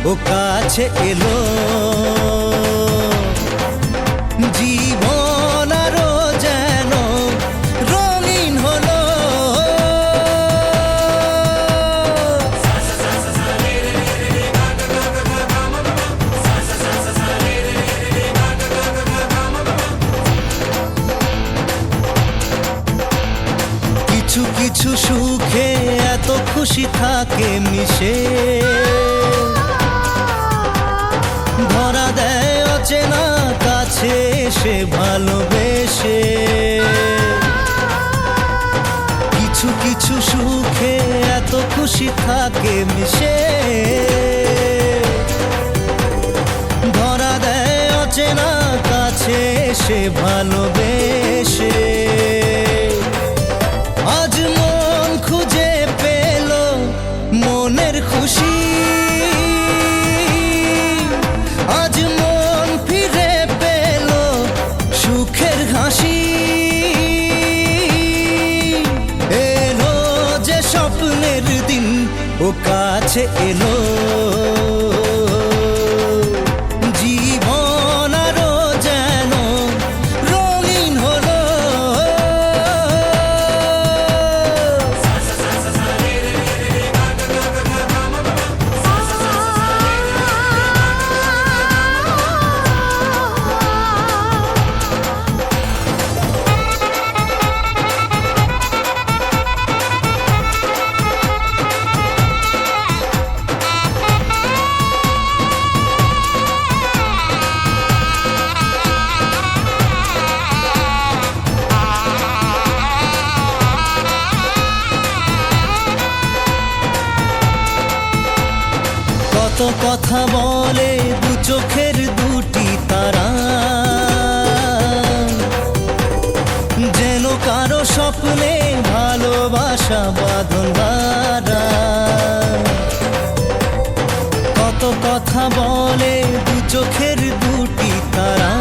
ও কাছে এলো, জীবন আরো যেন রঙিন হলো। কিছু কিছু সুখে এত খুশি থাকে মিশে, ধরা দেয় অচেনা কাছে এসে ভালোবেসে। কিছু কিছু সুখে এত খুশি থাকে মিশে, ধরা দেয় অচেনা কাছে এসে ভালোবেসে। আজ মন খুঁজে পেল মনের খুশি, আজ মন ফিরে পেল সুখের হাসি। এলো যে স্বপ্নের দিন, ও কাছে এলো, জীবন আরো যেন রঙিন হলো। কত কথা বলে দু চোখের দুটি তারা, যেন কারো স্বপ্নে ভালোবাসা বাঁধন হারা। কত কথা বলে দু চোখের দুটি তারা,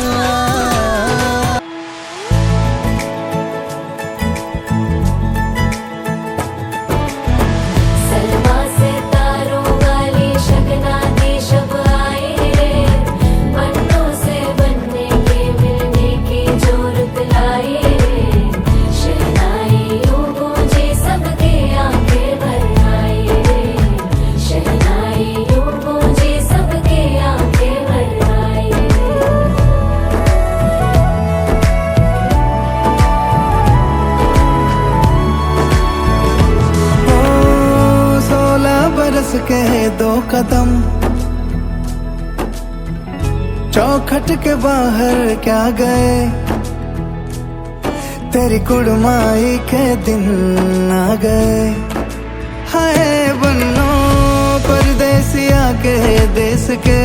के दो कदम चौखट के बाहर क्या गए, तेरी कुड़माई के दिन आ गए। हाय बन्नो परदेसिया के देश के,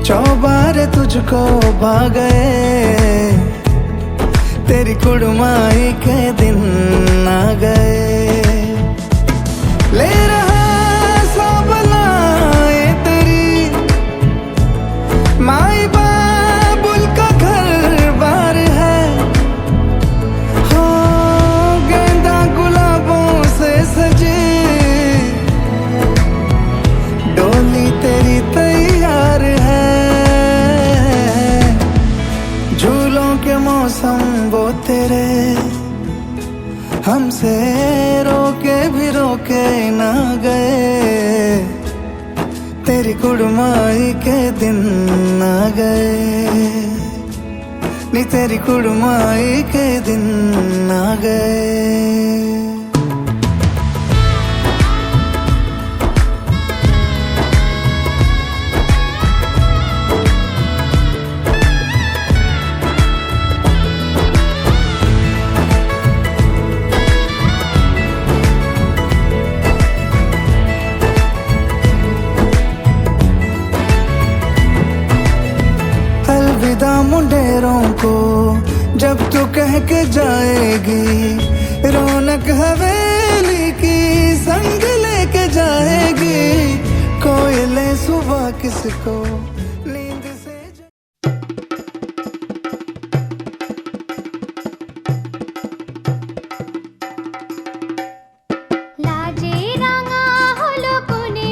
चौबारे तुझको भा गए, तेरी कुड़माई के दिन आ गए। ले रहा सब लाए तेरी माई बाबुल का घर बार है, हो गेंदा गुलाबों से सजे डोली तेरी तैयार है। झूलों के मौसम वो तेरे हमसे रोके भी रोके ना गए, तेरी कुड़माई के दिन आ गए, नी तेरी कुड़माई के दिन आ गए। मुंडेरों को जब तू कह के जाएगी, रौनक हवेली की संग लेके जाएगी। कोयले सुबह किसको नींद से लाजे राঙা হলো কোনে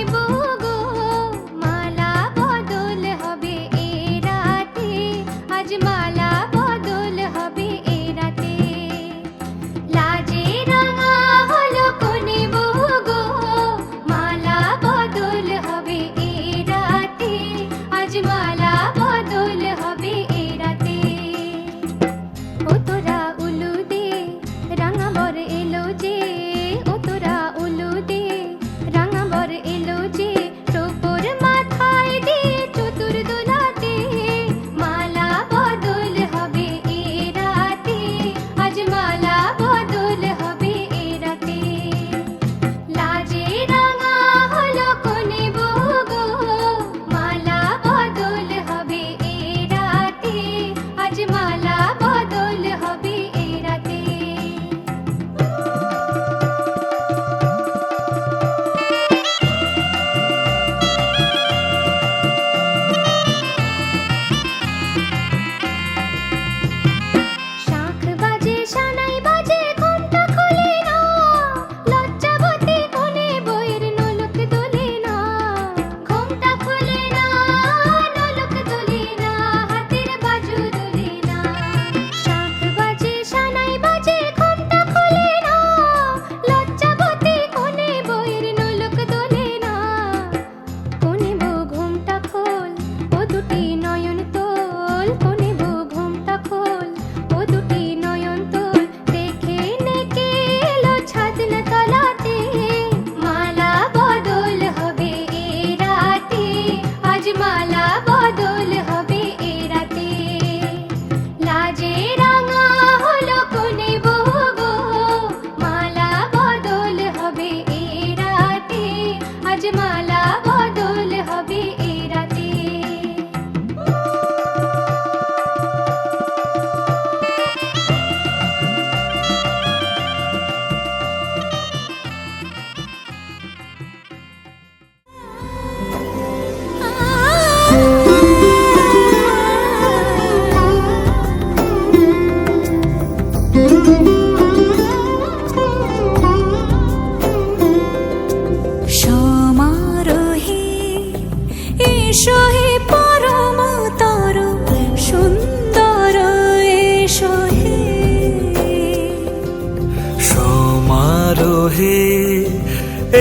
হে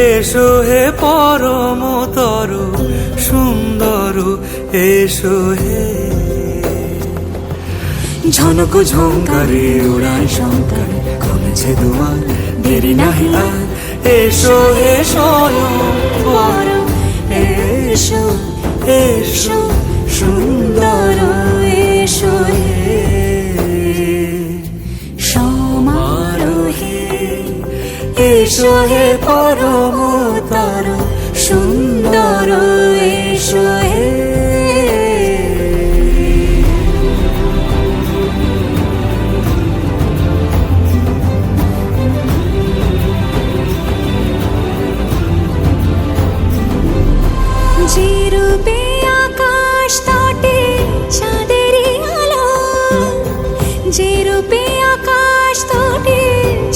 এসো হে পরমতর সুন্দর এসো হে। ঝনক ঝঙ্কারে উড়ায় শঙ্কার কমেছে দুয়ার দেরি নাহি আর এসো হে স্বয়ং বর এসো এসো সুন্দর এসো হে সমারোহে এসো হে পরমতর সুন্দর এসো হে। যে রূপে আকাশ তটে চাঁদেরই আলো, যে রূপে আকাশ তটে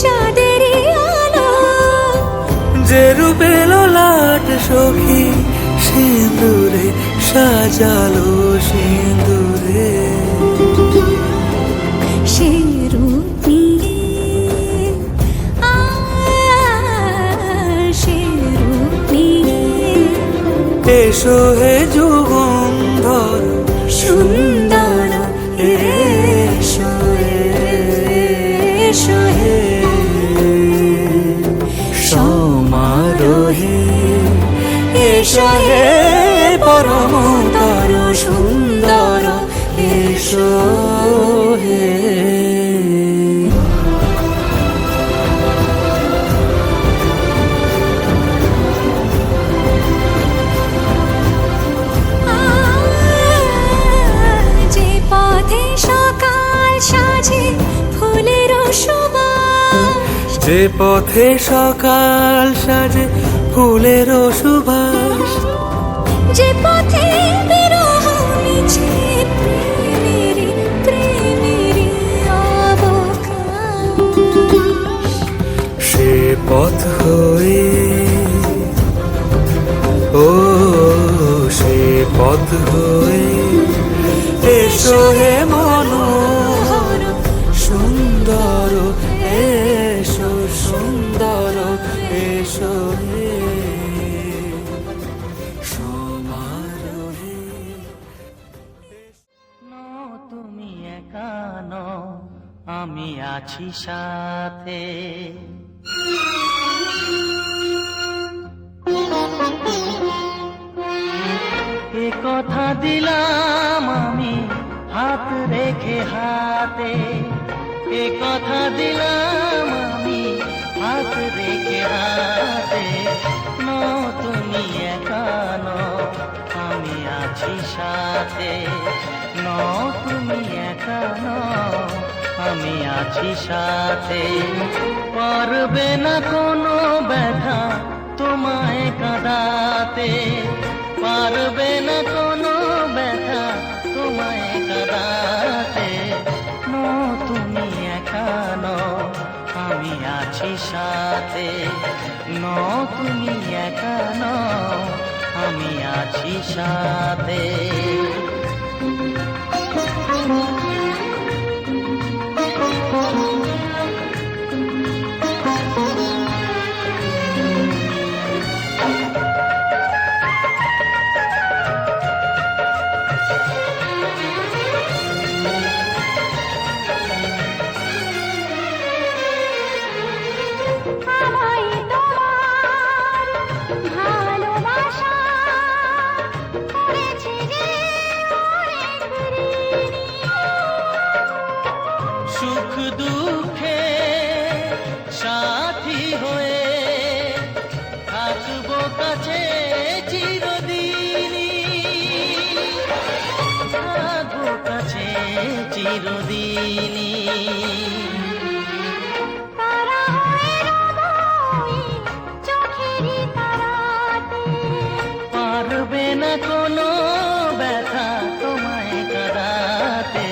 চাঁদেরই আলো, যে রূপে ললাট সখী সিঁদুরে সাজালো সিঁদুরে সে রূপ নিয়ে সে রূপ নিয়ে এসো হে যুগন্ধর সুন্দর এসো এসো হে সমারোহে এসো হে পরমতর সুন্দর এসো হে। যে পথে সকাল সাজে ফুলের সুবাস, যে পথে সকাল সাজে ফুলের সুবাস, যে পথে বিরহ মিছে প্রেমেরই প্রেমেরই অবকাশ, সে পথ হয়ে ও সে পথ হয়ে এসো হে মনোহর সুন্দর এসো সুন্দর এসো হে সমারোহে। তুমি একা নও, আমি আছি সাথে। এ কথা দিলাম আমি হাত রেখে হাতে, এ কথা দিলাম আমি হাত রেখে হাতে। তুমি একা নও, আমি আছি সাথে। তুমি একা নও, আমি আছি সাথে। পারবে না কোনো ব্যথা তোমায় কাঁদাতে, পারবে না কোনো ব্যথা তোমায় কাঁদাতে। তুমি একা নও, আমি আছি সাথে। তুমি একা নও, আমি আছি সাথে। আমায় তোমার ভালোবাসা করেছে যে অনেক ঋণী। সুখ দুঃখে সাথী হয়ে থাকবো কাছে চিরদিনই, থাকবো কাছে চিরদিনই। তারা হয়ে রব ওই চোখেরই তারাতে, পারবে না কোনো ব্যথা তোমায় কাঁদাতে।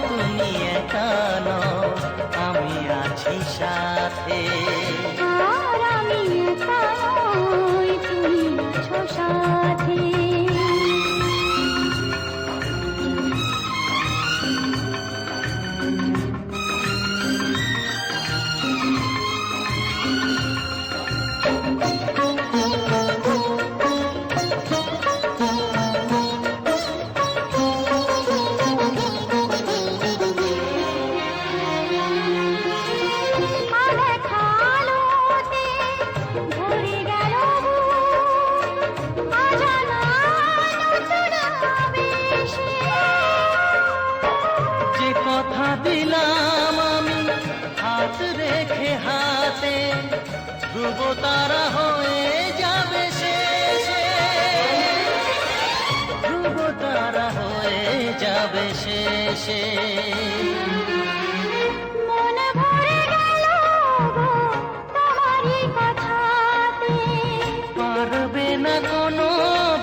তুমি একা নও, আমি আছি সাথে। আর আমি একা নই, তুমি আছো সাথে। রাতে ধ্রুব তারা হয়ে যাবে শেষে, ধ্রুব তারা হয়ে যাবে শেষে। মন ভরে গেল গো তোমারই কথাতে, পারবে না কোনো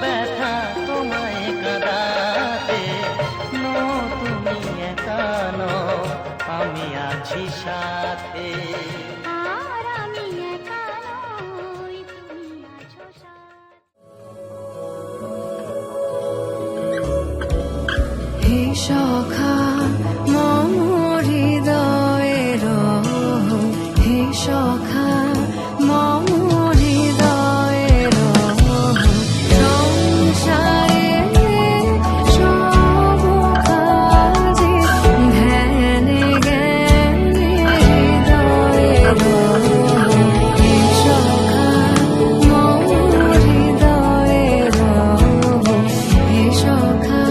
ব্যথা তোমায় কাঁদাতে। নো তুমি একা নও, আমি আছি সাথে। আর আমি একা নই, তুমি আছো সাথে। হে সখা মম হৃদয়ের, হে সখা মম হৃদয়ের, সংসারে সব কাজে ধ্যানে জ্ঞানে হৃদয়ের, হে সখা মম হৃদয়ের, হে সখা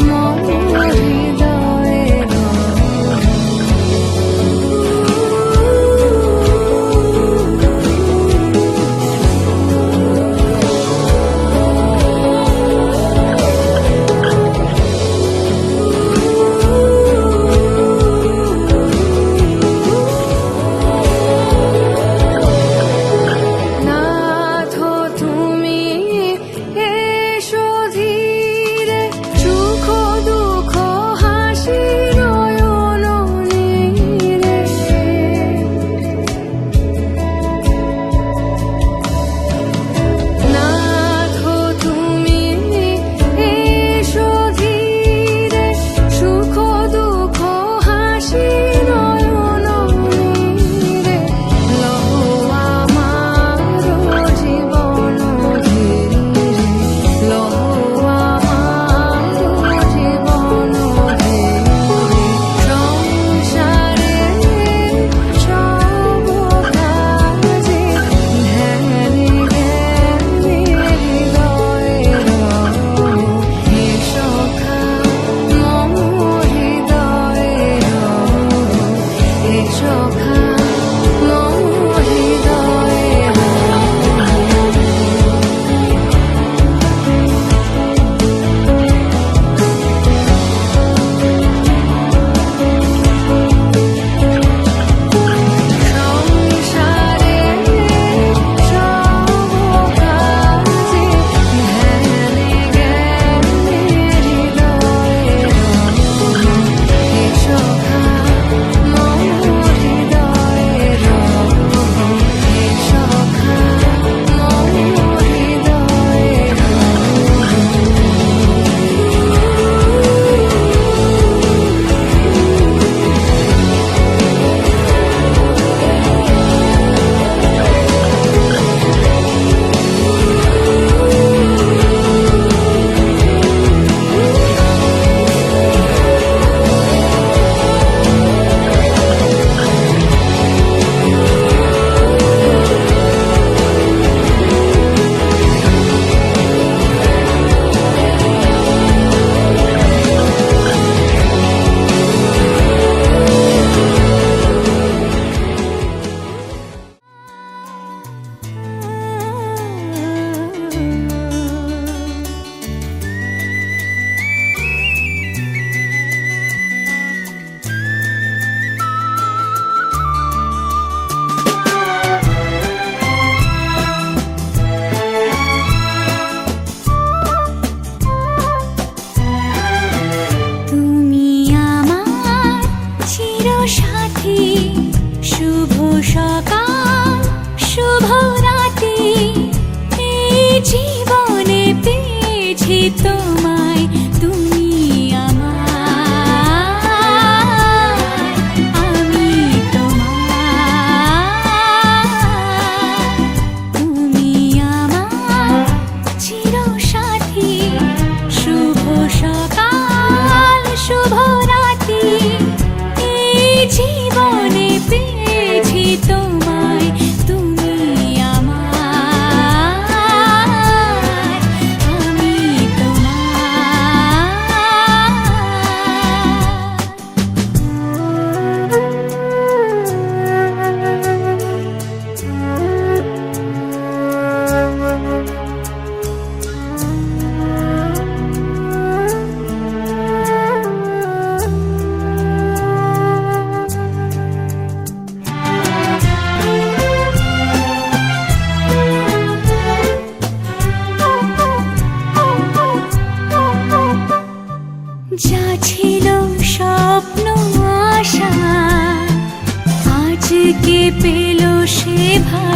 মম হৃদয়ের।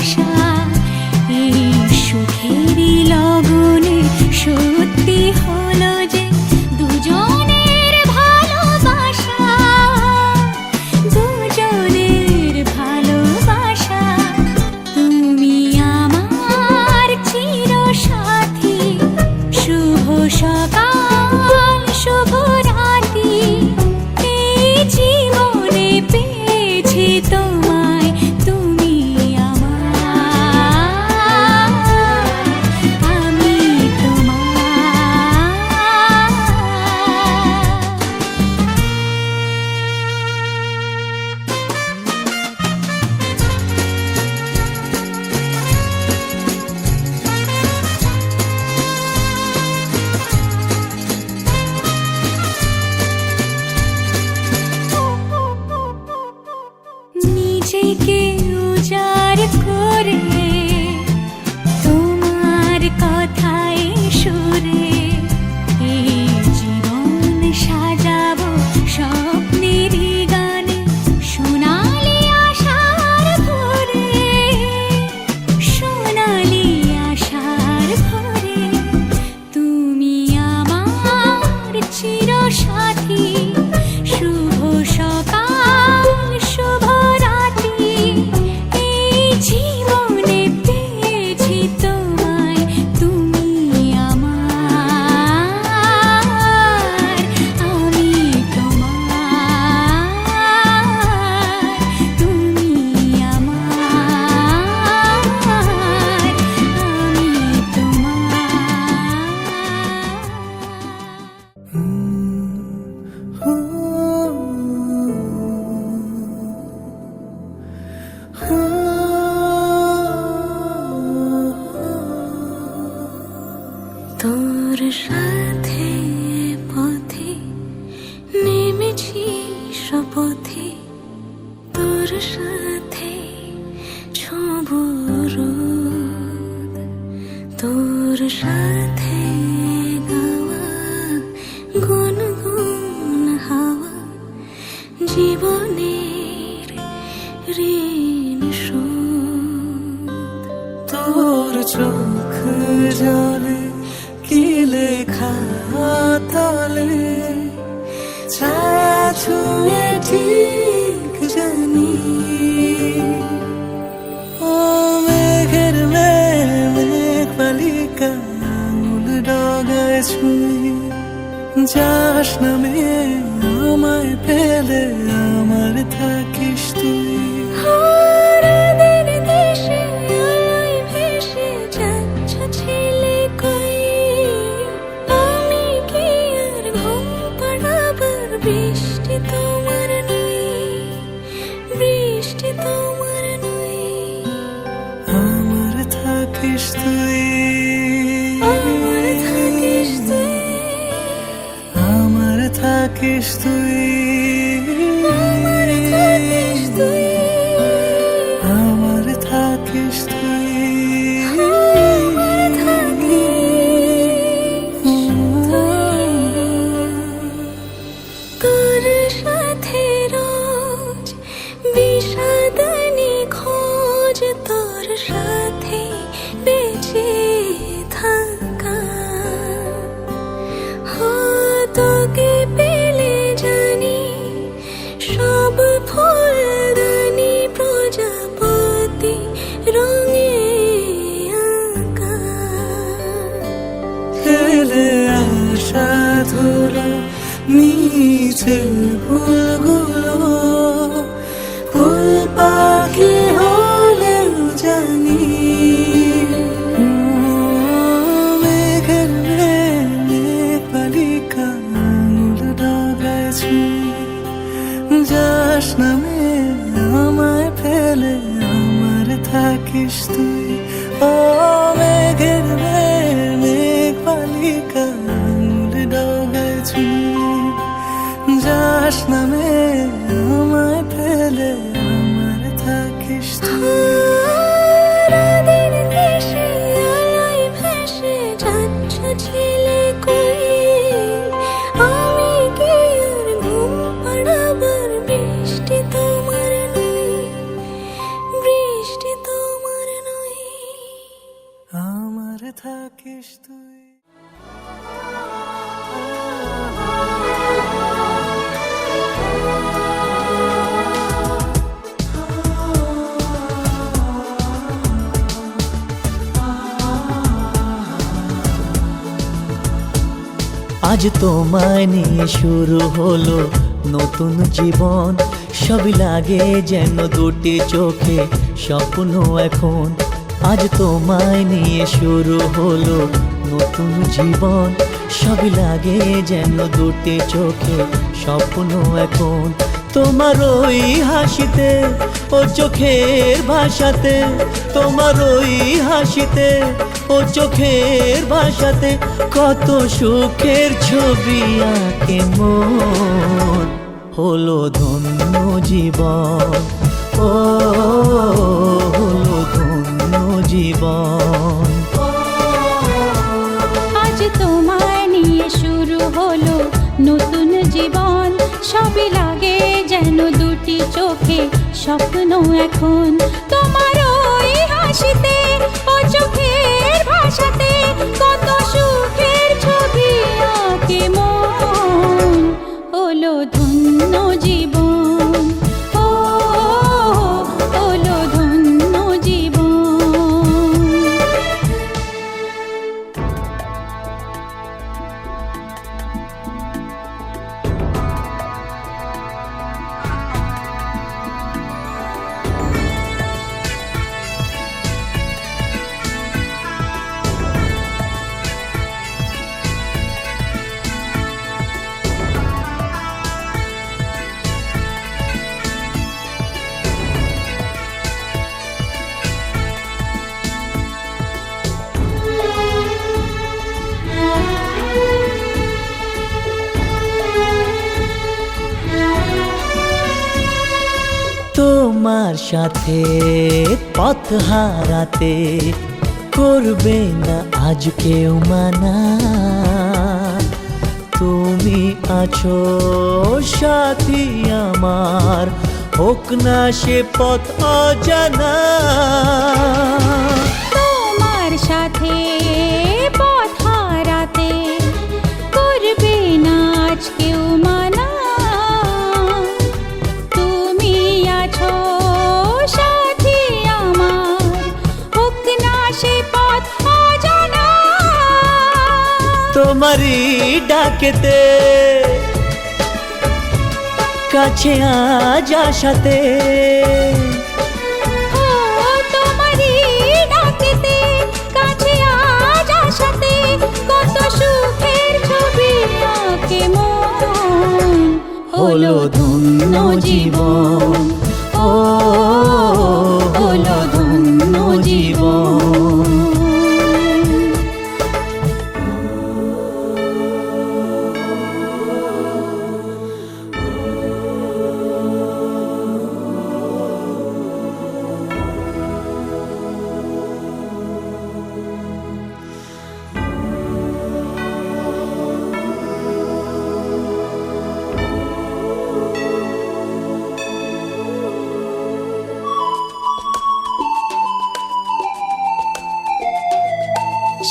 আশা এই সুখেরই লগনে সত্যি হলো যে দুজনের ভালোবাসা, দুজনের ভালোবাসা। তুমি আমার চিরসাথী, শুভ সকাল শুভ রাতি, এই জীবনে পেয়েছি তোমায়, তুমি আমার, আমি তোমার। নিজেকে উজাড় করে তোমার কথায় সুরে এই জীবন সাজাবো স্বপ্নেরই গানে, সোনালি আশার ভোরে, সোনালি আশার ভোরে। তুমি আমার চিরসাথী, শুভ সকাল শুভ রাতি, এই জীবনে পেয়েছি তোমায়, তুমি আমার, আমি তোমার, তুমি আমার, আমি তোমার। তোর সাথে পথে নেমেছি শপথে, তোর সাথে ছব রোদ, তোর সাথে গাওয়া গুনগুন হাওয়া, জীবনের ঋণ শোধ। তোর চোখ জলে কি লেখা তলে, ছায়া ছুঁয়ে ঠিক জানি। ও মেঘের মেঘ পালিকা আঙুল ডগায় ছুঁয়ে, যাস নামে আমায় পেলে আমার থাকিস তুই। হারাদের দেশে আলোয় ভেসে যাচ্ছ ছেলে কই, আমি কি আর ঘুম পাড়াবার বৃষ্টি তোমার নই, বৃষ্টি তোমার নই। আমার থাকিস তুই, আমার থাকিস তুই, আমার থাকিস তুই, আমার থাকিস তুই, আমার থাকিস তুই, আমার থাকিস তুই। তোর সাথে রোজ বিষাদনি খোঁজ, তোর সাথে বেঁচে থাকা, তোকে পেলে জানি সব ফুলদানি প্রজাপতি রঙে আঁকা। ফেলে আসা ধুলো নিচে ফুলগুলো, ফুল পাখি হলেও জানি। মেঘের মেঘ পালিকা আঙুল ডগায় ছুঁয়ে, যাস নামে আমায় ফেলে আমার থাকিস তুই। ও মেঘের মেঘ পালিকা আঙুল ডগায় ছুঁয়ে, যাস নামে আমায় ফেলে আমার থাকিস তুই। হারাদের দেশে আলোয় ভেসে যাচ্ছ ছেলে কই, আমি কি আর ঘুম পাড়াবার বৃষ্টি তোমার নই, বৃষ্টি তোমার থাকিস তুই। আজ তোমায় নিয়ে শুরু হলো নতুন জীবন, সবই লাগে যেন দুটি চোখে স্বপ্ন এখন। আজ তোমায় নিয়ে শুরু হলো নতুন জীবন, সবই লাগে যেন দুটি চোখে স্বপ্ন এখন। তোমার ওই হাসিতে ও চোখের ভাষাতে, তোমার ওই হাসিতে ও চোখের ভাষাতে কত সুখের ছবি আঁকে মন। হলো ধন্য জীবন, ও হলো ধন্য জীবন। আজ তোমায় নিয়ে শুরু হলো নতুন জীবন, সবই লাগে যেন দুটি চোখে স্বপ্ন এখন। তোমার ওই হাসিতে ও চোখের ভাষাতে কত সুখের ছবি আঁকে মন। হলো ধন্য জীবন, ও হলো ধন্য জীবন। তোমার সাথে পথ হারাতে করবে না আজ কেউ মানা। তুমি আছো সাথী আমার, হোক না সে পথ অজানা। তোমার সাথে পথ হারাতে করবে না আজ কেউ মানা। তুমি আছো সাথী আমার, হোক না সে পথ অজানা। তোমারই ডাকেতে কাছে আজ আসাতে, ও তোমারই ডাকেতে কাছে আজ আসাতে কত সুখের ছবি আঁকে মন। হলো ধন্য জীবন, ও হলো ধন্য জীবন।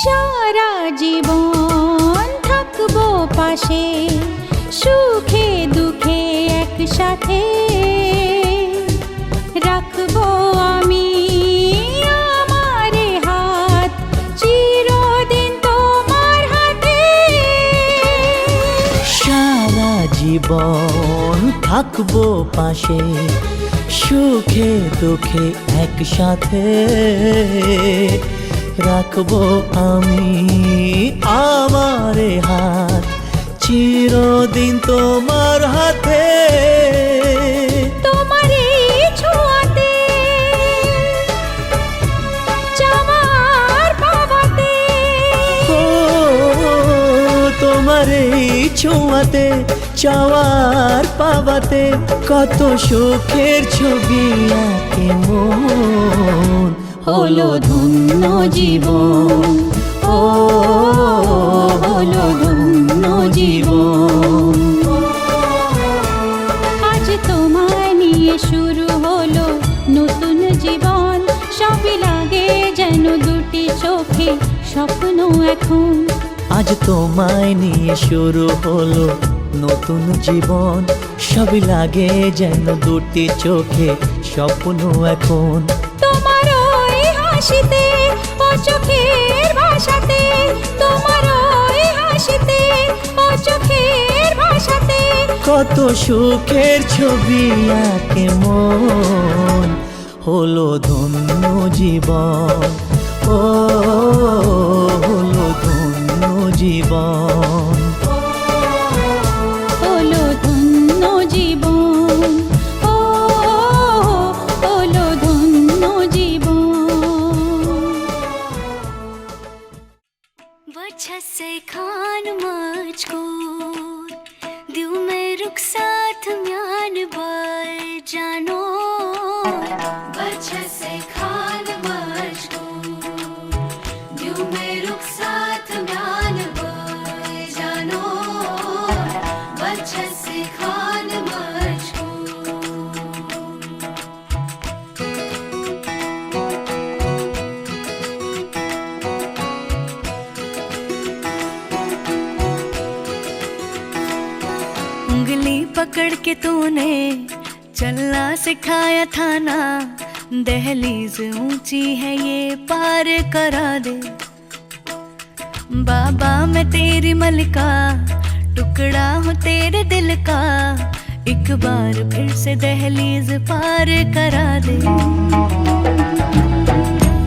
সারা জীবন থাকবো পাশে, সুখে দুঃখে একসাথে রাখবো আমি আমার হাত চিরদিন তোমার হাতে। সারা জীবন থাকবো পাশে, সুখে দুঃখে একসাথে রাখবো আমি আমার হাত চিরদিন তোমার হাতে। তোমার এই ছোঁয়াতে চাওয়ার পাওয়াতে, ও তোমার এই ছোঁয়াতে চাওয়ার পাওয়াতে কত সুখের ছবি আঁকে মন। হলো ধন্য জীবন, ও হলো ধন্য জীবন। আজ তোমায় নিয়ে শুরু হলো নতুন জীবন, সবই লাগে যেন দুটি চোখে স্বপ্ন এখন। আজ তোমায় নিয়ে শুরু হলো নতুন জীবন, সবই লাগে যেন দুটি চোখে স্বপ্ন এখন। তোমার ওই হাসিতে ও চোখের ভাষাতে, তোমার ওই হাসিতে ও চোখের ভাষাতে কত সুখের ছবি আঁকে মন, হলো ধন্য জীবন, ও হলো ধন্য জীবন। হলো ধন্য জীবন, ও হলো ধন্য জীবন। वजह से खान मजकूर दिल में रुख साथ म्यान बर जानो। वजह से खान मजकूर दिल में रुख साथ म्यान बर जानो। वजह से खान मजकूर। उंगली पकड़ के तूने चलना सिखाया था ना, दहलीज ऊंची है ये पार करा दे। बाबा मैं तेरी मलिका, टुकड़ा हूँ तेरे दिल का, एक बार फिर से दहलीज पार करा दे।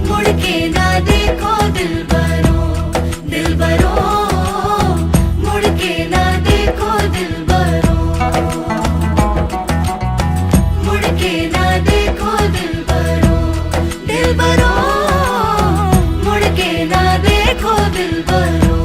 मुड़ के ना देखो दिलबरो, दिलबरो मुड़ के ना देखो दिलबरो, मुड़ के ना देखो दिलबरो, दिलबरो मुड़ के ना देखो दिलबरो।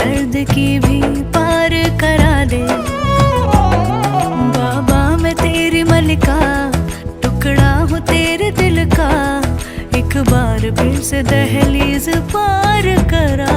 दर्द की भी पार करा दे। बाबा मैं तेरी मलिका, टुकड़ा हूँ तेरे दिल का, एक बार फिर से दहलीज पार करा